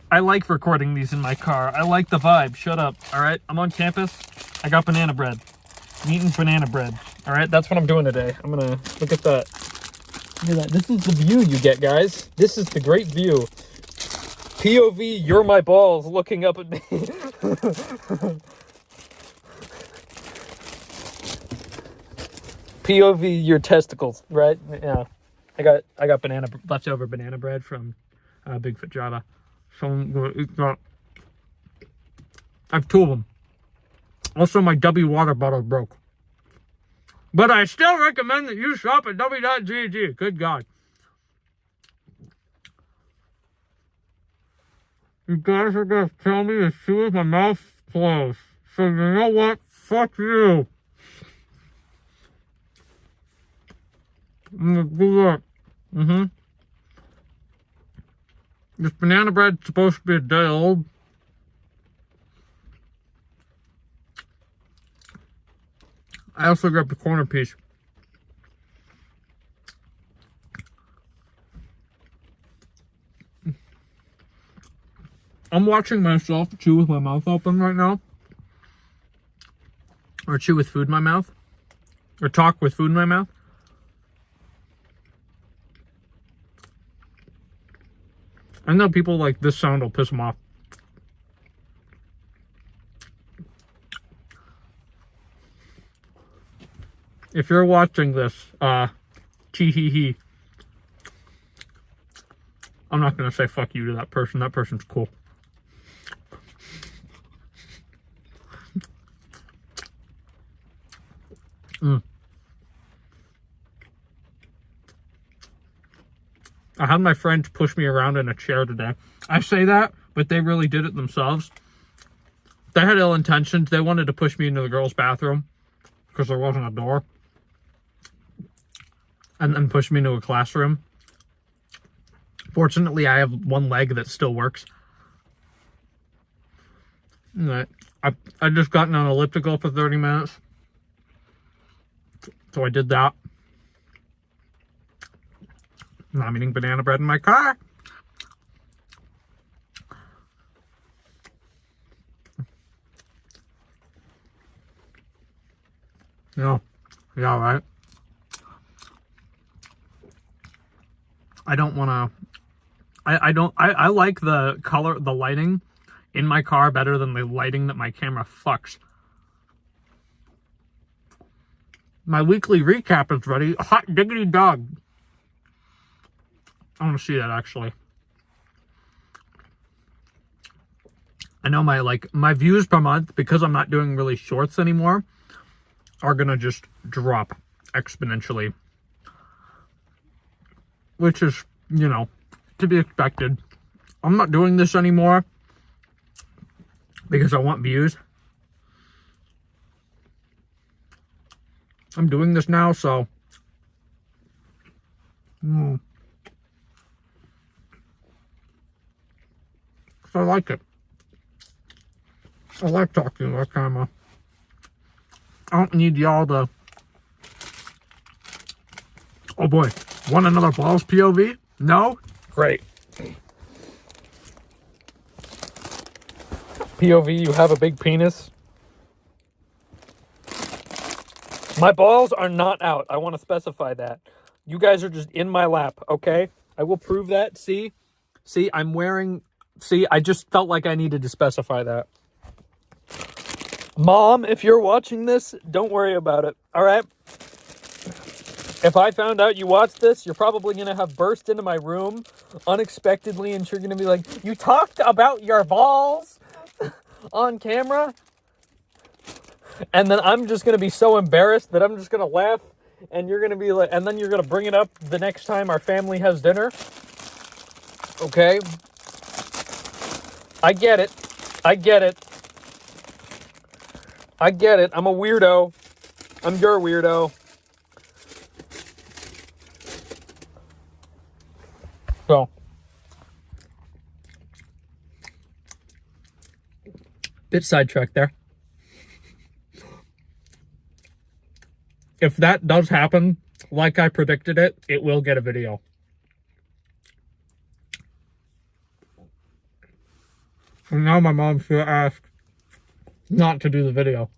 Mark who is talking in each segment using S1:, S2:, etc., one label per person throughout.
S1: I like recording these in my car. I like the vibe. Shut up. All right. I'm on campus. I got banana bread. I'm eating banana bread. All right. That's what I'm doing today. I'm going to look at that. Look at that. This is the view you get, guys. This is the great view. POV, you're my balls looking up at me. POV, your testicles, right? Yeah. I got leftover banana bread from Bigfoot Java. So I'm gonna eat that. I have 2 of them. Also, my W water bottle broke. But I still recommend that you shop at W.GG. Good God. You guys are gonna tell me to chew with my mouth closed. So you know what? Fuck you. I'm gonna do that. This banana bread's supposed to be a day old. I also grabbed the corner piece. I'm watching myself chew with my mouth open right now. Or chew with food in my mouth. Or talk with food in my mouth. I know people like this sound will piss them off. If you're watching this, tee-hee-hee. I'm not going to say fuck you to that person. That person's cool. I had my friends push me around in a chair today. I say that, but they really did it themselves. They had ill intentions. They wanted to push me into the girls' bathroom because there wasn't a door. And then push me into a classroom. Fortunately, I have one leg that still works. I just gotten on elliptical for 30 minutes. So I did that. Now I'm eating banana bread in my car. Yeah, right. I don't want to... I like the color, the lighting in my car better than the lighting that my camera fucks. My weekly recap is ready. Hot diggity dog. I want to see that, actually. I know my views per month, because I'm not doing really shorts anymore, are gonna just drop exponentially. Which is, you know, to be expected. I'm not doing this anymore because I want views. I'm doing this now, so... I like it. I like talking to the camera. I don't need y'all to... Oh boy. Want another balls POV? No? Great. POV, you have a big penis? My balls are not out. I want to specify that. You guys are just in my lap, okay? I will prove that. See? See, I'm wearing... See, I just felt like I needed to specify that. Mom, if you're watching this, don't worry about it, all right? If I found out you watched this, you're probably going to have burst into my room unexpectedly, and you're going to be like, you talked about your balls on camera? And then I'm just going to be so embarrassed that I'm just going to laugh, and you're going to be like, and then you're going to bring it up the next time our family has dinner. Okay? I get it. I get it. I get it. I'm a weirdo. I'm your weirdo. So, bit sidetracked there. If that does happen, like I predicted it, it will get a video. And now my mom's gonna ask not to do the video.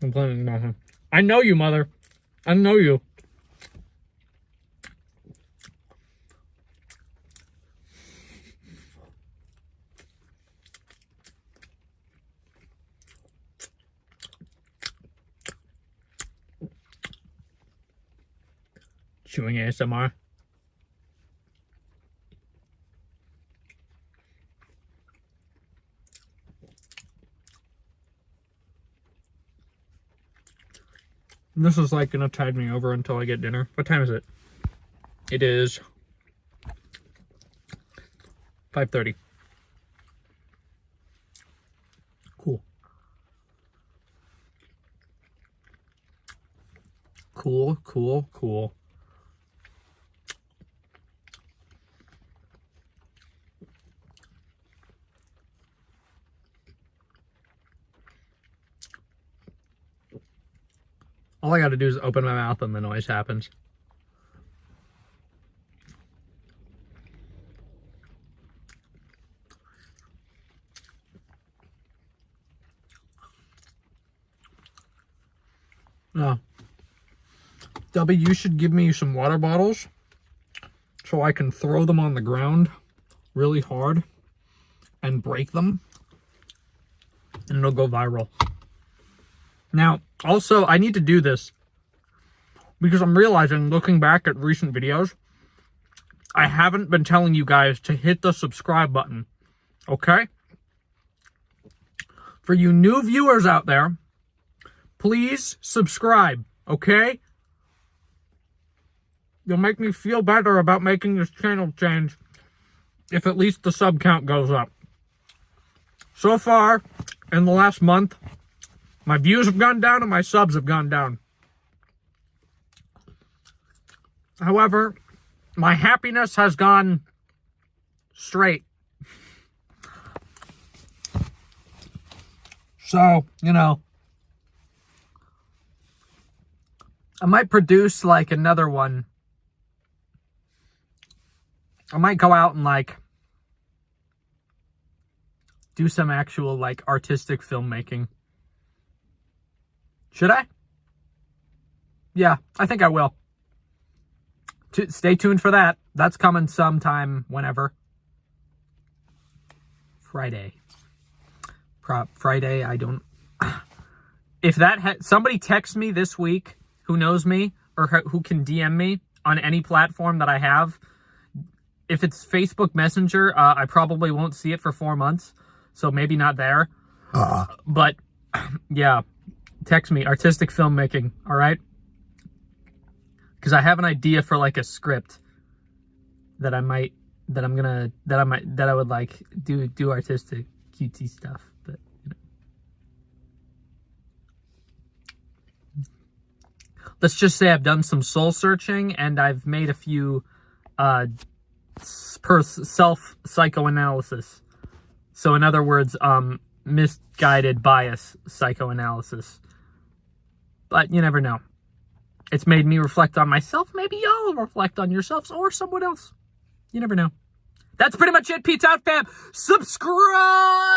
S1: Complaining about him. I know you, mother. I know you. Chewing ASMR. This is like gonna tide me over until I get dinner. What time is it? It is 5:30. Cool. Cool, cool, cool. All I gotta do is open my mouth and the noise happens. No. Debbie, you should give me some water bottles so I can throw them on the ground really hard and break them, and it'll go viral. Now, also, I need to do this because I'm realizing, looking back at recent videos, I haven't been telling you guys to hit the subscribe button, okay? For you new viewers out there, please subscribe, okay? You'll make me feel better about making this channel change if at least the sub count goes up. So far, in the last month, my views have gone down and my subs have gone down. However, my happiness has gone straight. So, you know, I might produce like another one. I might go out and like do some actual like artistic filmmaking. Should I? Yeah, I think I will. Stay tuned for that. That's coming sometime, whenever. Friday. Friday, I don't... If that... somebody texts me this week who knows me or who can DM me on any platform that I have. If it's Facebook Messenger, I probably won't see it for 4 months. So maybe not there. But, yeah. Text me. Artistic filmmaking. All right? Because I have an idea for like a script that I would like do artistic cutesy stuff, but you know. Let's just say I've done some soul searching and I've made a few self psychoanalysis. So in other words, misguided bias psychoanalysis. But you never know. It's made me reflect on myself. Maybe y'all will reflect on yourselves or someone else. You never know. That's pretty much it. Pete's out, fam. Subscribe!